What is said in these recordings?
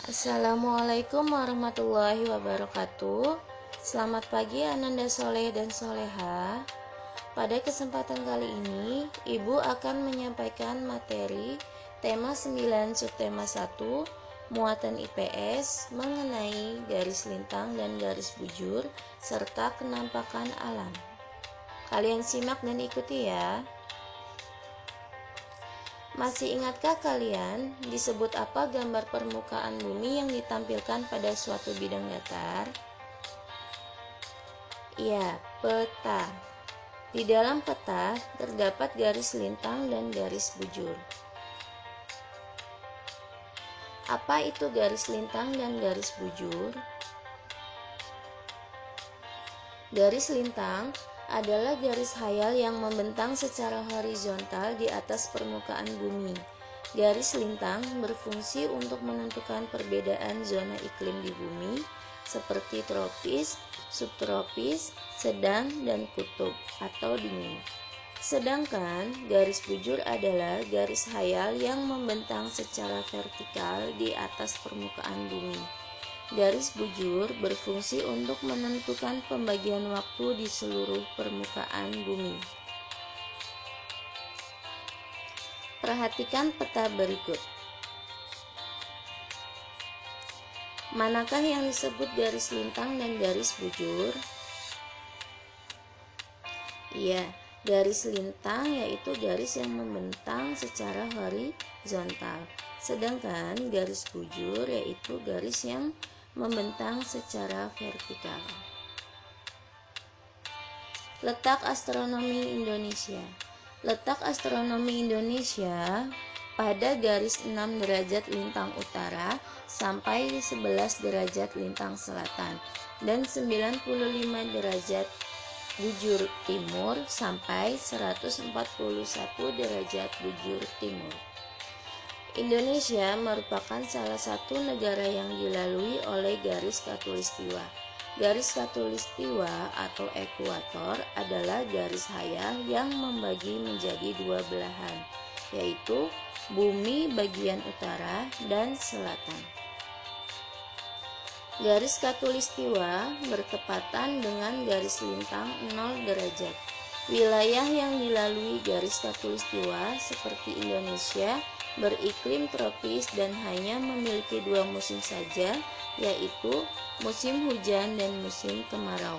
Assalamualaikum warahmatullahi wabarakatuh. Selamat pagi Ananda Soleh dan Soleha. Pada kesempatan kali ini, Ibu akan menyampaikan materi tema 9 subtema 1 muatan IPS mengenai garis lintang dan garis bujur serta kenampakan alam. Kalian simak dan ikuti ya. Masih ingatkah kalian disebut apa gambar permukaan bumi yang ditampilkan pada suatu bidang datar? Iya, peta. Di dalam peta terdapat garis lintang dan garis bujur. Apa itu garis lintang dan garis bujur? Garis lintang adalah garis khayal yang membentang secara horizontal di atas permukaan bumi. Garis lintang berfungsi untuk menentukan perbedaan zona iklim di bumi seperti tropis, subtropis, sedang, dan kutub atau dingin. Sedangkan garis bujur adalah garis khayal yang membentang secara vertikal di atas permukaan bumi. Garis bujur berfungsi untuk menentukan pembagian waktu di seluruh permukaan bumi. Perhatikan peta berikut. Manakah yang disebut garis lintang dan garis bujur? Iya, garis lintang yaitu garis yang membentang secara horizontal. Sedangkan garis bujur yaitu garis yang membentang secara vertikal. Letak astronomi Indonesia. Letak astronomi Indonesia pada garis 6 derajat lintang utara sampai 11 derajat lintang selatan dan 95 derajat bujur timur sampai 141 derajat bujur timur. Indonesia merupakan salah satu negara yang dilalui oleh garis khatulistiwa. Garis khatulistiwa atau ekuator adalah garis khayal yang membagi menjadi dua belahan, yaitu bumi bagian utara dan selatan. Garis khatulistiwa bertepatan dengan garis lintang 0 derajat. Wilayah yang dilalui garis khatulistiwa seperti Indonesia beriklim tropis dan hanya memiliki dua musim saja, yaitu musim hujan dan musim kemarau.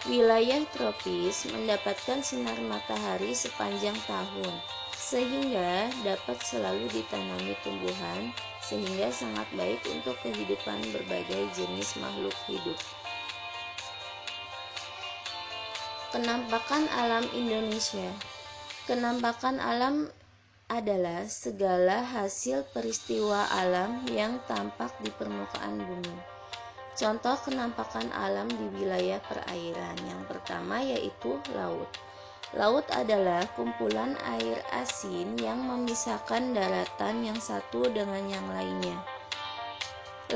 Wilayah tropis mendapatkan sinar matahari sepanjang tahun, sehingga dapat selalu ditanami tumbuhan, sehingga sangat baik untuk kehidupan berbagai jenis makhluk hidup. Kenampakan alam Indonesia. Kenampakan alam adalah segala hasil peristiwa alam yang tampak di permukaan bumi. Contoh kenampakan alam di wilayah perairan. Yang pertama yaitu laut. Laut adalah kumpulan air asin yang memisahkan daratan yang satu dengan yang lainnya.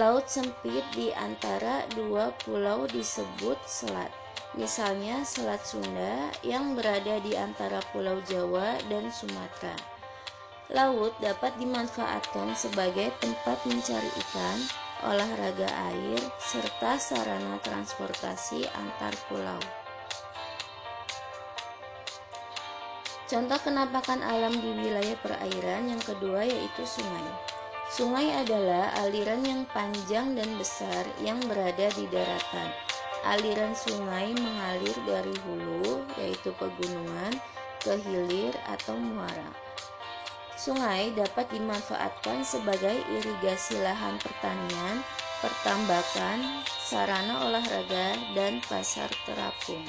Laut sempit di antara dua pulau disebut selat. Misalnya Selat Sunda yang berada di antara Pulau Jawa dan Sumatera. Laut dapat dimanfaatkan sebagai tempat mencari ikan, olahraga air, serta sarana transportasi antar pulau. Contoh kenampakan alam di wilayah perairan yang kedua yaitu sungai. Sungai adalah aliran yang panjang dan besar yang berada di daratan. Aliran sungai mengalir dari hulu, yaitu pegunungan, ke hilir atau muara. Sungai dapat dimanfaatkan sebagai irigasi lahan pertanian, pertambakan, sarana olahraga, dan pasar terapung.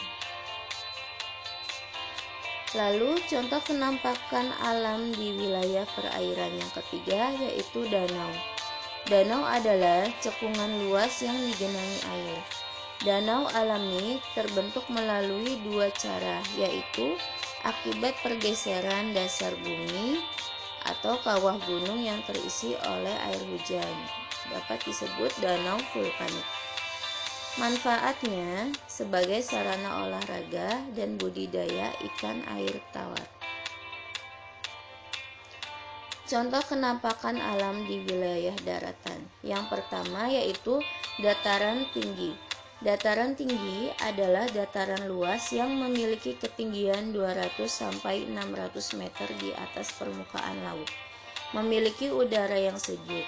Lalu contoh kenampakan alam di wilayah perairan yang ketiga yaitu danau. Danau adalah cekungan luas yang digenangi air. Danau alami terbentuk melalui dua cara, yaitu akibat pergeseran dasar bumi atau kawah gunung yang terisi oleh air hujan, dapat disebut danau vulkanik. Manfaatnya sebagai sarana olahraga dan budidaya ikan air tawar. Contoh kenampakan alam di wilayah daratan. Yang pertama yaitu dataran tinggi. Dataran tinggi adalah dataran luas yang memiliki ketinggian 200 sampai 600 meter di atas permukaan laut. Memiliki udara yang sejuk.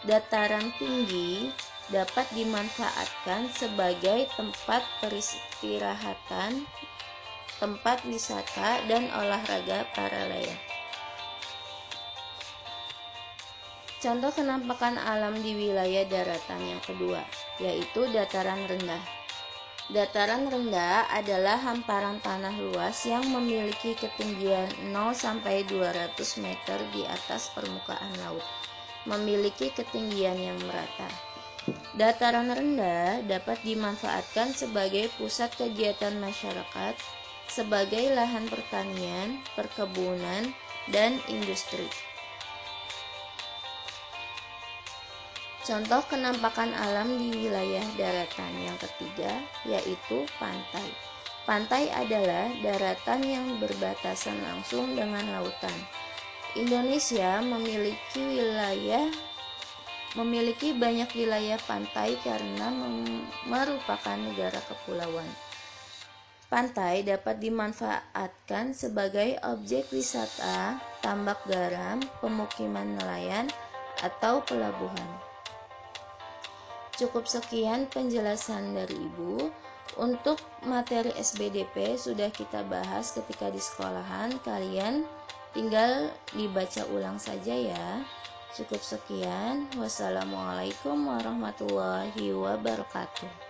Dataran tinggi dapat dimanfaatkan sebagai tempat peristirahatan, tempat wisata, dan olahraga para layang. Contoh kenampakan alam di wilayah daratan yang kedua, yaitu dataran rendah. Dataran rendah adalah hamparan tanah luas yang memiliki ketinggian 0 sampai 200 meter di atas permukaan laut, memiliki ketinggian yang merata. Dataran rendah dapat dimanfaatkan sebagai pusat kegiatan masyarakat, sebagai lahan pertanian, perkebunan, dan industri. Contoh kenampakan alam di wilayah daratan yang ketiga yaitu pantai. Pantai adalah daratan yang berbatasan langsung dengan lautan. Indonesia memiliki banyak wilayah pantai karena merupakan negara kepulauan. Pantai dapat dimanfaatkan sebagai objek wisata, tambak garam, pemukiman nelayan, atau pelabuhan. Cukup sekian penjelasan dari Ibu. Untuk materi SBDP sudah kita bahas ketika di sekolahan, kalian tinggal dibaca ulang saja ya. Cukup sekian. Wassalamualaikum warahmatullahi wabarakatuh.